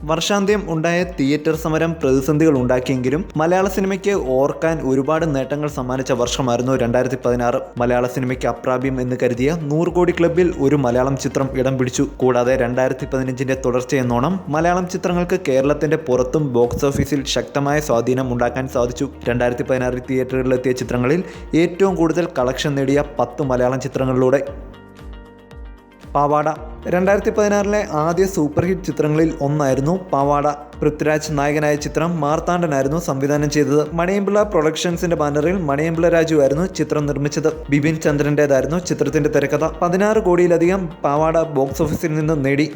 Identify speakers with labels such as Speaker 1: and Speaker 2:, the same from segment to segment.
Speaker 1: വർഷാന്ത്യം ഉണ്ടായ തിയേറ്റർ സമരം പ്രതിസന്ധികൾ ഉണ്ടാക്കിയെങ്കിലും മലയാള സിനിമയ്ക്ക് ഓർക്കാൻ ഒരുപാട് നേട്ടങ്ങൾ സമ്മാനിച്ച വർഷമായിരുന്നു 2016. മലയാള സിനിമയ്ക്ക് അപ്രാപ്യം എന്ന് കരുതിയ 100 കോടി ക്ലബ്ബിൽ ഒരു മലയാളം ചിത്രം ഇടം പിടിച്ചു. കൂടാതെ 2015 തുടർച്ചയെന്നോണം മലയാളം ചിത്രങ്ങൾക്ക് കേരളത്തിന്റെ പുറത്തും ബോക്സ് ഓഫീസിൽ ശക്തമായ സ്വാധീനം ഉണ്ടാക്കാൻ സാധിച്ചു. 2016 തിയേറ്ററുകളിലെത്തിയ ചിത്രങ്ങളിൽ ഏറ്റവും കൂടുതൽ കളക്ഷൻ നേടിയ 10 മലയാളം ചിത്രങ്ങളിലൂടെ പാവാട 2016 ആദ്യ സൂപ്പർ ഹിറ്റ് ചിത്രങ്ങളിൽ ഒന്നായിരുന്നു പാവാട. പൃഥ്വിരാജ് നായകനായ ചിത്രം മാർത്താണ്ഡനായിരുന്നു സംവിധാനം ചെയ്തത്. മണിയമ്പിള്ള പ്രൊഡക്ഷൻസിന്റെ ബാനറിൽ മണിയമ്പിള്ള രാജു ആയിരുന്നു ചിത്രം നിർമ്മിച്ചത്. ബിപിൻ ചന്ദ്രന്റേതായിരുന്നു ചിത്രത്തിന്റെ തിരക്കഥ. 16 കോടിയിലധികം പാവാട ബോക്സ് ഓഫീസിൽ നിന്ന് നേടി.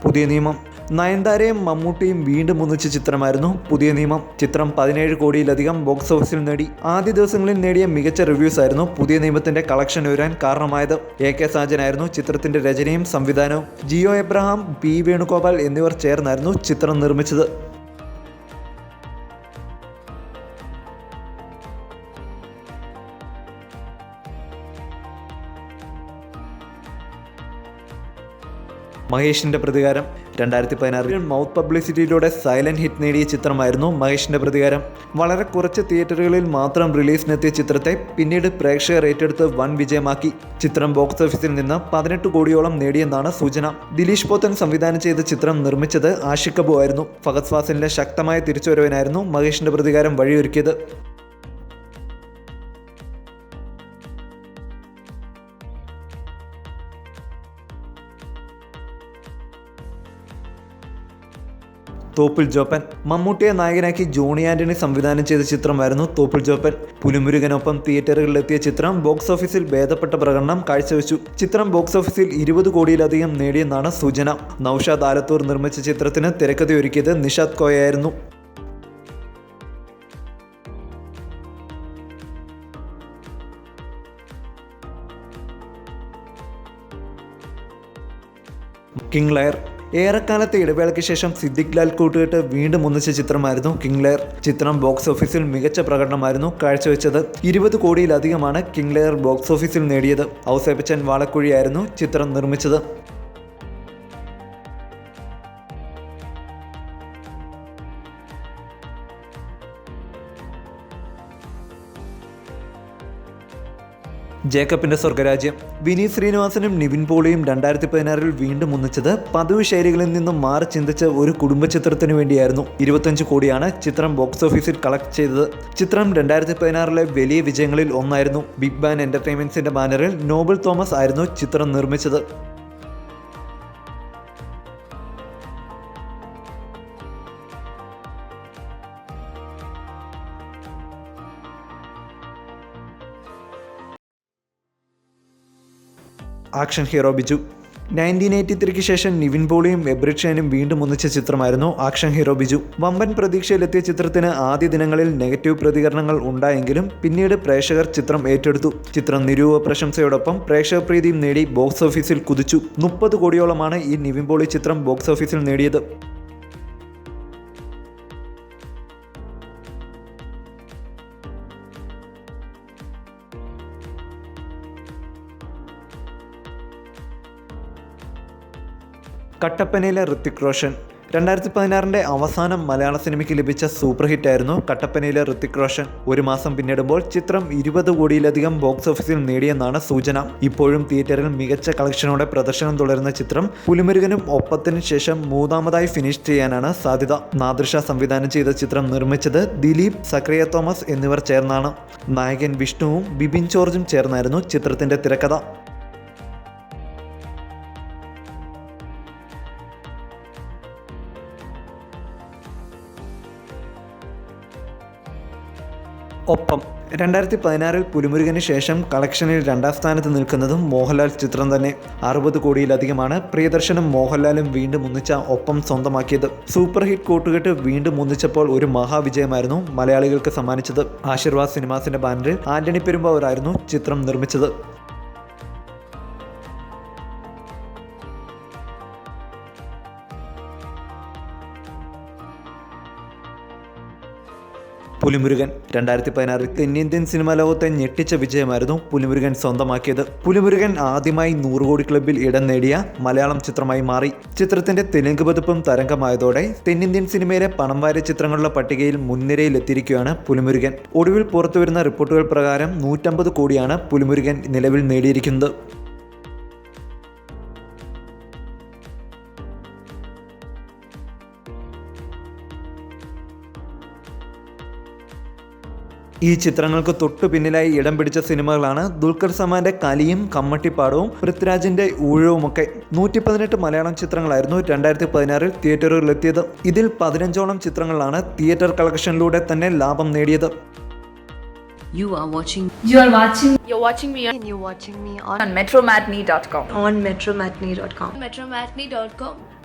Speaker 1: പുതിയ നിയമം നയൻതാരയും മമ്മൂട്ടിയും വീണ്ടും ഒന്നിച്ച ചിത്രമായിരുന്നു പുതിയ നിയമം. ചിത്രം 17 കോടിയിലധികം ബോക്സ് ഓഫീസിൽ നേടി. ആദ്യ ദിവസങ്ങളിൽ നേടിയ മികച്ച റിവ്യൂസ് ആയിരുന്നു പുതിയ നിയമത്തിന്റെ കളക്ഷൻ ഉയരാൻ കാരണമായത്. AK സാജനായിരുന്നു ചിത്രത്തിന്റെ രചനയും സംവിധാനവും. ജിയോ എബ്രഹാം, P വേണുഗോപാൽ എന്നിവർ ചേർന്നായിരുന്നു ചിത്രം നിർമ്മിച്ചത്. മഹേഷിന്റെ പ്രതികാരം 2016 മൗത്ത് പബ്ലിസിറ്റിയിലൂടെ സൈലന്റ് ഹിറ്റ് നേടിയ ചിത്രമായിരുന്നു മഹേഷിന്റെ പ്രതികാരം. വളരെ കുറച്ച് തിയേറ്ററുകളിൽ മാത്രം റിലീസിനെത്തിയ ചിത്രത്തെ പിന്നീട് പ്രേക്ഷകർ ഏറ്റെടുത്ത് വൻ വിജയമാക്കി. ചിത്രം ബോക്സ് ഓഫീസിൽ നിന്ന് 18 കോടിയോളം നേടിയെന്നാണ് സൂചന. ദിലീഷ് പോത്തൻ സംവിധാനം ചെയ്ത ചിത്രം നിർമ്മിച്ചത് ആഷിഖ് കപൂർ ആയിരുന്നു. ഫഹദ് ഫാസിലിന്റെ ശക്തമായ തിരിച്ചുവരവിനായിരുന്നു മഹേഷിന്റെ പ്രതികാരം വഴിയൊരുക്കിയത്. തോപ്പിൽ ജോപ്പൻ മമ്മൂട്ടിയെ നായകനാക്കി ജോണി ആന്റണി സംവിധാനം ചെയ്ത ചിത്രമായിരുന്നു തോപ്പിൽ ജോപ്പൻ. പുലിമുരുകനൊപ്പം തിയേറ്ററുകളിലെത്തിയ ചിത്രം ബോക്സ് ഓഫീസിൽ ഭേദപ്പെട്ട പ്രകടനം കാഴ്ചവെച്ചു. ചിത്രം ബോക്സ് ഓഫീസിൽ 20 കോടിയിലധികം നേടിയെന്നാണ് സൂചന. നൌഷാദ് ആലത്തൂർ നിർമ്മിച്ച ചിത്രത്തിന് തിരക്കഥയൊരുക്കിയത് നിഷാദ് കോയയായിരുന്നു. കിങ് ലയർ ഏറെക്കാലത്തെ ഇടവേളയ്ക്ക് ശേഷം സിദ്ദിഖ് ലാൽ കൂട്ടുകെട്ട് വീണ്ടും ഒന്നിച്ച ചിത്രമായിരുന്നു കിങ് ലയർ. ചിത്രം ബോക്സ് ഓഫീസിൽ മികച്ച പ്രകടനമായിരുന്നു കാഴ്ചവെച്ചത്. 20 കോടിയിലധികമാണ് കിങ് ലയർ ബോക്സ് ഓഫീസിൽ നേടിയത്. ഔസേപ്പച്ചൻ വാളക്കുഴിയായിരുന്നു ചിത്രം നിർമ്മിച്ചത്. ജേക്കബിന്റെ സ്വർഗരാജ്യം വിനീത് ശ്രീനിവാസനും നിവിൻ പോളിയും 2016 വീണ്ടും ഒന്നിച്ചത് പതിവ് ശൈലികളിൽ നിന്നും മാറി ചിന്തിച്ച ഒരു കുടുംബ ചിത്രത്തിനു വേണ്ടിയായിരുന്നു. 25 കോടിയാണ് ചിത്രം ബോക്സ് ഓഫീസിൽ കളക്ട് ചെയ്തത്. ചിത്രം 2016 വലിയ വിജയങ്ങളിൽ ഒന്നായിരുന്നു. ബിഗ് ബാൻ എന്റർടൈൻമെന്റ്സിന്റെ ബാനറിൽ നോബൽ തോമസ് ആയിരുന്നു ചിത്രം നിർമ്മിച്ചത്. ആക്ഷൻ ഹീറോ ബിജു 1983 ശേഷം നിവിൻ പോളിയും എബ്രിഡ് ഷൈനും വീണ്ടും ഒന്നിച്ച ചിത്രമായിരുന്നു ആക്ഷൻ ഹീറോ ബിജു. വമ്പൻ പ്രതീക്ഷയിലെത്തിയ ചിത്രത്തിന് ആദ്യ ദിനങ്ങളിൽ നെഗറ്റീവ് പ്രതികരണങ്ങൾ ഉണ്ടായെങ്കിലും പിന്നീട് പ്രേക്ഷകർ ചിത്രം ഏറ്റെടുത്തു. ചിത്രം നിരൂപ പ്രശംസയോടൊപ്പം പ്രേക്ഷക പ്രീതിയും നേടി ബോക്സ് ഓഫീസിൽ കുതിച്ചു. 30 കോടിയോളമാണ് ഈ നിവിൻ പോളി ചിത്രം ബോക്സ് ഓഫീസിൽ നേടിയത്. കട്ടപ്പനയിലെ ഋത്തിക് റോഷൻ 2016 അവസാനം മലയാള സിനിമയ്ക്ക് ലഭിച്ച സൂപ്പർ ഹിറ്റായിരുന്നു കട്ടപ്പനയിലെ ഋത്തിക് റോഷൻ. ഒരു മാസം പിന്നിടുമ്പോൾ ചിത്രം 20 കോടിയിലധികം ബോക്സ് ഓഫീസിൽ നേടിയെന്നാണ് സൂചന. ഇപ്പോഴും തിയേറ്ററിൽ മികച്ച കളക്ഷനോടെ പ്രദർശനം തുടരുന്ന ചിത്രം പുലിമുരുകനും ഒപ്പത്തിനു ശേഷം മൂന്നാമതായി ഫിനിഷ് ചെയ്യാനാണ് സാധ്യത. നാദിർഷ സംവിധാനം ചെയ്ത ചിത്രം നിർമ്മിച്ചത് ദിലീപ്, സക്രിയ തോമസ് എന്നിവർ ചേർന്നാണ്. നായകൻ വിഷ്ണുവും ബിബിൻ ജോർജും ചേർന്നായിരുന്നു ചിത്രത്തിന്റെ തിരക്കഥ. ഒപ്പം 2016 പുലിമുരുകന് ശേഷം കളക്ഷനിൽ 2ാം സ്ഥാനത്ത് നിൽക്കുന്നതും മോഹൻലാൽ ചിത്രം തന്നെ. 60 കോടിയിലധികമാണ് പ്രിയദർശനും മോഹൻലാലും വീണ്ടും ഒന്നിച്ച ഒപ്പം സ്വന്തമാക്കിയത്. സൂപ്പർ ഹിറ്റ് കൂട്ടുകെട്ട് വീണ്ടും ഒന്നിച്ചപ്പോൾ ഒരു മഹാവിജയമായിരുന്നു മലയാളികൾക്ക് സമ്മാനിച്ചത്. ആശീർവാദ് സിനിമാസിന്റെ ബാനറിൽ ആന്റണി പെരുമ്പാവൂരായിരുന്നു ചിത്രം നിർമ്മിച്ചത്. പുലിമുരുകൻ 2016 തെന്നിന്ത്യൻ സിനിമാ ലോകത്തെ ഞെട്ടിച്ച വിജയമായിരുന്നു പുലിമുരുകൻ സ്വന്തമാക്കിയത്. പുലിമുരുകൻ ആദ്യമായി 100 കോടി ക്ലബ്ബിൽ ഇടം നേടിയ മലയാളം ചിത്രമായി മാറി. ചിത്രത്തിന്റെ തെലുങ്ക് പതിപ്പും തരംഗമായതോടെ തെന്നിന്ത്യൻ സിനിമയിലെ പണം വാരിയ ചിത്രങ്ങളുടെ പട്ടികയിൽ മുൻനിരയിലെത്തിയിരിക്കുകയാണ് പുലിമുരുകൻ. ഒടുവിൽ പുറത്തുവരുന്ന റിപ്പോർട്ടുകൾ പ്രകാരം 150 കോടിയാണ് പുലിമുരുകൻ നിലവിൽ നേടിയിരിക്കുന്നത്. ഈ ചിത്രങ്ങൾക്ക് തൊട്ടു പിന്നിലായി ഇടം പിടിച്ച സിനിമകളാണ് ദുൽഖർ സൽമാന്റെ കലിയും കമ്മട്ടിപ്പാടവും പൃഥ്വിരാജിന്റെ ഊഴവുമൊക്കെ. 118 മലയാളം ചിത്രങ്ങളായിരുന്നു 2016 തിയേറ്ററുകളിലെത്തിയത്. ഇതിൽ 15ഓളം ചിത്രങ്ങളാണ് തിയേറ്റർ കളക്ഷനിലൂടെ തന്നെ ലാഭം നേടിയത്.
Speaker 2: You're watching me
Speaker 3: on metromatney.com.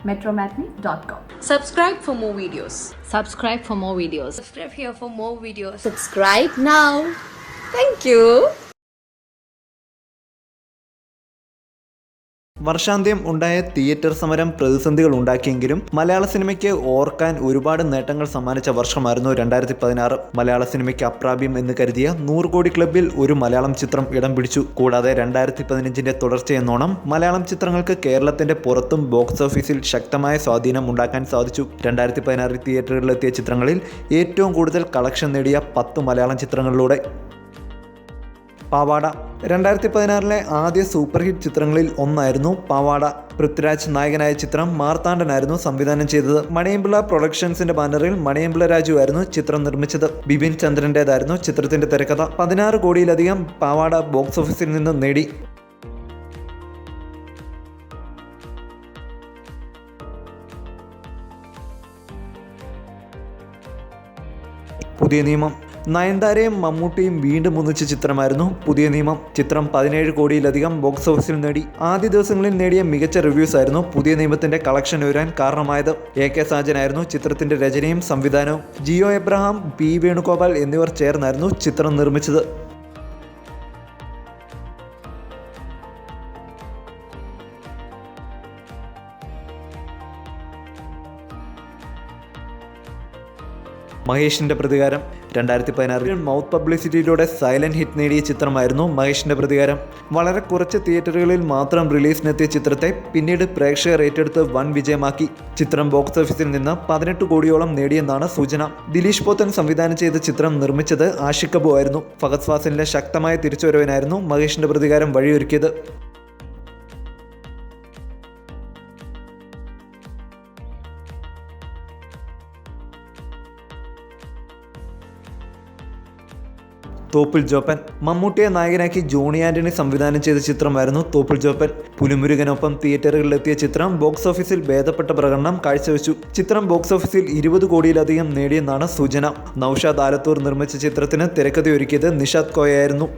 Speaker 2: metromatney.com.
Speaker 3: Subscribe for more videos.
Speaker 2: Subscribe here for more videos.
Speaker 3: Subscribe now. Thank you.
Speaker 1: വർഷാന്ത്യം ഉണ്ടായ തിയേറ്റർ സമരം പ്രതിസന്ധികൾ ഉണ്ടാക്കിയെങ്കിലും മലയാള സിനിമയ്ക്ക് ഓർക്കാൻ ഒരുപാട് നേട്ടങ്ങൾ സമ്മാനിച്ച വർഷമായിരുന്നു 2016. മലയാള സിനിമയ്ക്ക് അപ്രാപ്യം എന്ന് കരുതിയ 100 കോടി ക്ലബ്ബിൽ ഒരു മലയാളം ചിത്രം ഇടം പിടിച്ചു. കൂടാതെ 2015 തുടർച്ചയെന്നോണം മലയാളം ചിത്രങ്ങൾക്ക് കേരളത്തിന്റെ പുറത്തും ബോക്സ് ഓഫീസിൽ ശക്തമായ സ്വാധീനം ഉണ്ടാക്കാൻ സാധിച്ചു. 2016 തിയേറ്ററുകളിലെത്തിയ ചിത്രങ്ങളിൽ ഏറ്റവും കൂടുതൽ കളക്ഷൻ നേടിയ 10 മലയാളം ചിത്രങ്ങളിലൂടെ. പാവാട 2016 ആദ്യ സൂപ്പർ ഹിറ്റ് ചിത്രങ്ങളിൽ ഒന്നായിരുന്നു പാവാട. പൃഥ്വിരാജ് നായകനായ ചിത്രം മാർത്താണ്ഡനായിരുന്നു സംവിധാനം ചെയ്തത്. മണിയമ്പിള്ള പ്രൊഡക്ഷൻസിന്റെ ബാനറിൽ മണിയമ്പിള്ള രാജു ആയിരുന്നു ചിത്രം നിർമ്മിച്ചത്. ബിപിൻ ചന്ദ്രന്റേതായിരുന്നു ചിത്രത്തിന്റെ തിരക്കഥ. 16 കോടിയിലധികം പാവാട ബോക്സ് ഓഫീസിൽ നിന്ന് നേടി. പുതിയ നിയമം നയൻതാരയും മമ്മൂട്ടിയും വീണ്ടും ഒന്നിച്ച ചിത്രമായിരുന്നു പുതിയ നിയമം. ചിത്രം 17 കോടിയിലധികം ബോക്സ് ഓഫീസിൽ നേടി. ആദ്യ ദിവസങ്ങളിൽ നേടിയ മികച്ച റിവ്യൂസ് ആയിരുന്നു പുതിയ നിയമത്തിന്റെ കളക്ഷൻ ഉയരാൻ കാരണമായത്. AK സാജനായിരുന്നു ചിത്രത്തിന്റെ രചനയും സംവിധാനവും. ജിയോ എബ്രഹാം, P വേണുഗോപാൽ എന്നിവർ ചേർന്നായിരുന്നു ചിത്രം നിർമ്മിച്ചത്. മഹേഷിന്റെ പ്രതികാരം 2016 മൗത്ത് പബ്ലിസിറ്റിയിലൂടെ സൈലന്റ് ഹിറ്റ് നേടിയ ചിത്രമായിരുന്നു മഹേഷിന്റെ പ്രതികാരം. വളരെ കുറച്ച് തിയേറ്ററുകളിൽ മാത്രം റിലീസിനെത്തിയ ചിത്രത്തെ പിന്നീട് പ്രേക്ഷകർ ഏറ്റെടുത്ത് വൻ വിജയമാക്കി. ചിത്രം ബോക്സ് ഓഫീസിൽ നിന്ന് 18 കോടിയോളം നേടിയെന്നാണ് സൂചന. ദിലീഷ് പോത്തൻ സംവിധാനം ചെയ്ത ചിത്രം നിർമ്മിച്ചത് ആഷിഖ് അബു ആയിരുന്നു. ഫഹദ് ഫാസിലിന്റെ ശക്തമായ തിരിച്ചുവരവിനായിരുന്നു മഹേഷിന്റെ പ്രതികാരം വഴിയൊരുക്കിയത്. തോപ്പിൽ ജോപ്പൻ മമ്മൂട്ടിയെ നായകനാക്കി ജോണി ആന്റണി സംവിധാനം ചെയ്ത ചിത്രമായിരുന്നു തോപ്പിൽ ജോപ്പൻ. പുലിമുരുകനൊപ്പം തിയേറ്ററുകളിലെത്തിയ ചിത്രം ബോക്സ് ഓഫീസിൽ ഭേദപ്പെട്ട പ്രകടനം കാഴ്ചവെച്ചു. ചിത്രം ബോക്സ് ഓഫീസിൽ 20 കോടിയിലധികം നേടിയെന്നാണ് സൂചന. നൌഷാദ് ആലത്തൂർ നിർമ്മിച്ച ചിത്രത്തിന് തിരക്കഥയൊരുക്കിയത് നിഷാദ് കോയയായിരുന്നു.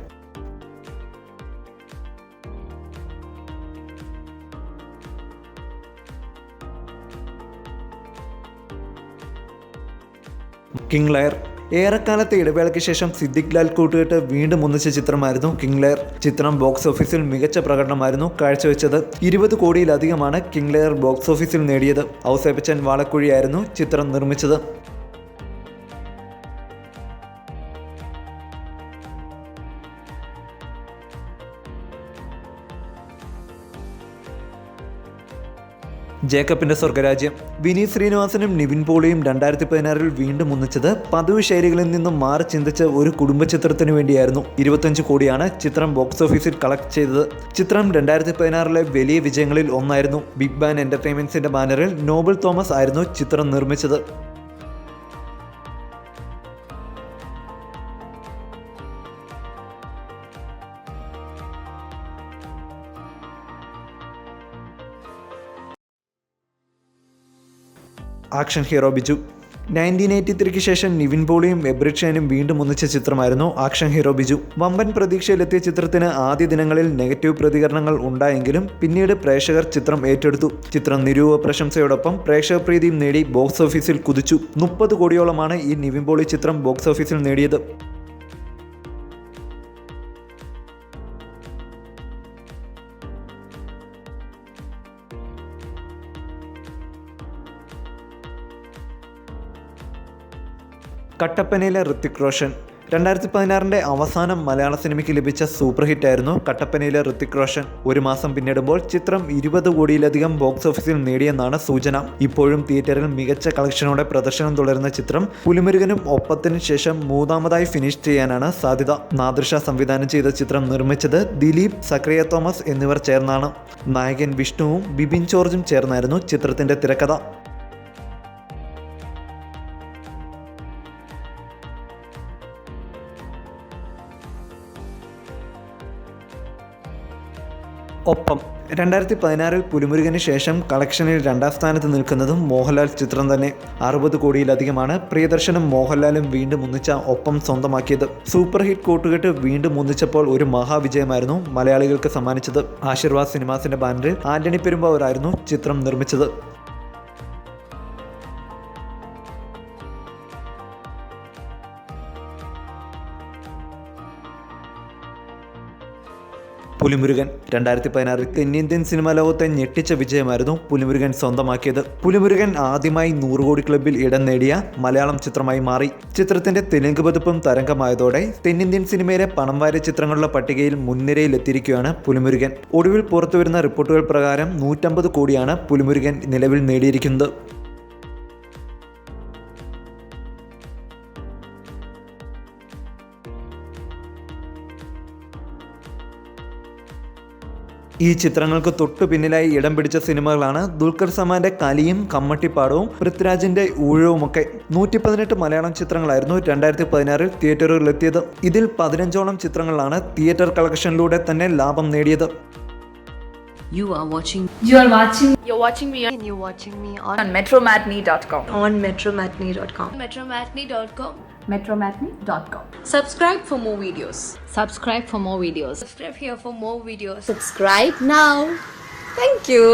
Speaker 1: കിങ് ലയർ ഏറെക്കാലത്തെ ഇടവേളയ്ക്ക് ശേഷം സിദ്ദിഖ് ലാൽ കൂട്ടുകെട്ട് വീണ്ടും ഒന്നിച്ച ചിത്രമായിരുന്നു കിങ് ലയർ. ചിത്രം ബോക്സ് ഓഫീസിൽ മികച്ച പ്രകടനമായിരുന്നു കാഴ്ചവെച്ചത്. 20 കോടിയിലധികമാണ് കിങ് ലയർ ബോക്സ് ഓഫീസിൽ നേടിയത്. ഔസേപ്പച്ചൻ വാളക്കുഴിയായിരുന്നു ചിത്രം നിർമ്മിച്ചത്. ജേക്കബിന്റെ സ്വർഗരാജ്യം വിനീത് ശ്രീനിവാസനും നിവിൻ പോളിയും 2016 വീണ്ടും ഒന്നിച്ചത് പതിവ് ശൈലികളിൽ നിന്നും മാറി ചിന്തിച്ച ഒരു കുടുംബ ചിത്രത്തിന് വേണ്ടിയായിരുന്നു. 25 കോടിയാണ് ചിത്രം ബോക്സ് ഓഫീസിൽ കളക്ട് ചെയ്തത്. ചിത്രം 2016 വലിയ വിജയങ്ങളിൽ ഒന്നായിരുന്നു. ബിഗ് ബാൻ എന്റർടൈൻമെന്റ്സിന്റെ ബാനറിൽ നോബൽ തോമസ് ആയിരുന്നു ചിത്രം നിർമ്മിച്ചത്. ആക്ഷൻ ഹീറോ ബിജു 1983 ശേഷം നിവിൻ പോളിയും എബ്രിഡ് ഷൈനും വീണ്ടും ഒന്നിച്ച ചിത്രമായിരുന്നു ആക്ഷൻ ഹീറോ ബിജു. വമ്പൻ പ്രതീക്ഷയിലെത്തിയ ചിത്രത്തിന് ആദ്യ ദിനങ്ങളിൽ നെഗറ്റീവ് പ്രതികരണങ്ങൾ ഉണ്ടായെങ്കിലും പിന്നീട് പ്രേക്ഷകർ ചിത്രം ഏറ്റെടുത്തു. ചിത്രം നിരൂപ പ്രശംസയോടൊപ്പം പ്രേക്ഷക പ്രീതിയും നേടി ബോക്സ് ഓഫീസിൽ കുതിച്ചു. 30 കോടിയോളമാണ് ഈ നിവിൻ പോളി ചിത്രം ബോക്സ് ഓഫീസിൽ നേടിയത്. കട്ടപ്പനയിലെ ഋത്തിക് റോഷൻ 2016 അവസാനം മലയാള സിനിമയ്ക്ക് ലഭിച്ച സൂപ്പർ ഹിറ്റായിരുന്നു കട്ടപ്പനയിലെ ഋത്തിക് റോഷൻ. ഒരു മാസം പിന്നിടുമ്പോൾ ചിത്രം 20 കോടിയിലധികം ബോക്സ് ഓഫീസിൽ നേടിയെന്നാണ് സൂചന. ഇപ്പോഴും തിയേറ്ററിൽ മികച്ച കളക്ഷനോടെ പ്രദർശനം തുടരുന്ന ചിത്രം പുലിമുരുകനും ഒപ്പത്തിനു ശേഷം മൂന്നാമതായി ഫിനിഷ് ചെയ്യാനാണ് സാധ്യത. നാദിർഷ സംവിധാനം ചെയ്ത ചിത്രം നിർമ്മിച്ചത് ദിലീപ്, സക്രിയ തോമസ് എന്നിവർ ചേർന്നാണ്. നായകൻ വിഷ്ണുവും ബിബിൻ ജോർജും ചേർന്നായിരുന്നു ചിത്രത്തിന്റെ തിരക്കഥ. ഒപ്പം 2016 പുലിമുരുകന് ശേഷം കളക്ഷനിൽ 2ാം സ്ഥാനത്ത് നിൽക്കുന്നതും മോഹൻലാൽ ചിത്രം തന്നെ. 60 കോടിയിലധികമാണ് പ്രിയദർശനും മോഹൻലാലും വീണ്ടും ഒന്നിച്ച ഒപ്പം സ്വന്തമാക്കിയത്. സൂപ്പർ ഹിറ്റ് കൂട്ടുകെട്ട് വീണ്ടും ഒന്നിച്ചപ്പോൾ ഒരു മഹാവിജയമായിരുന്നു മലയാളികൾക്ക് സമ്മാനിച്ചത്. ആശീർവാദ് സിനിമാസിന്റെ ബാനറിൽ ആന്റണി പെരുമ്പാവൂരായിരുന്നു ചിത്രം നിർമ്മിച്ചത്. പുലിമുരുകൻ 2016 തെന്നിന്ത്യൻ സിനിമാ ലോകത്തെ ഞെട്ടിച്ച വിജയമായിരുന്നു പുലിമുരുകൻ സ്വന്തമാക്കിയത്. പുലിമുരുകൻ ആദ്യമായി 100 കോടി ക്ലബിൽ ഇടം നേടിയ മലയാളം ചിത്രമായി മാറി. ചിത്രത്തിന്റെ തെലുങ്ക് പതിപ്പും തരംഗമായതോടെ തെന്നിന്ത്യൻ സിനിമയിലെ പണം വാരിയ ചിത്രങ്ങളുടെ പട്ടികയിൽ മുൻനിരയിലെത്തിയിരിക്കുകയാണ് പുലിമുരുകൻ. ഒടുവിൽ പുറത്തുവരുന്ന റിപ്പോർട്ടുകൾ പ്രകാരം 150 കോടിയാണ് പുലിമുരുകൻ നിലവിൽ നേടിയിരിക്കുന്നത്. ഈ ചിത്രങ്ങൾക്ക് തൊട്ടു പിന്നിലായി ഇടം പിടിച്ച സിനിമകളാണ് ദുൽഖർ സൽമാന്റെ കലിയും കമ്മട്ടിപ്പാടവും പൃഥ്വിരാജിന്റെ ഊഴവുമൊക്കെ. 118 മലയാളം ചിത്രങ്ങളായിരുന്നു 2016 തിയേറ്ററുകളിലെത്തിയത്. ഇതിൽ 15ഓളം ചിത്രങ്ങളാണ് തിയേറ്റർ കളക്ഷനിലൂടെ തന്നെ ലാഭം നേടിയത്.
Speaker 2: You're watching me
Speaker 3: On metromatney.com.
Speaker 2: on metromatney.com. Metromatney.com.
Speaker 3: Metromatney.com.
Speaker 2: Subscribe for more videos. Subscribe here for more videos.
Speaker 3: Subscribe now. Thank you.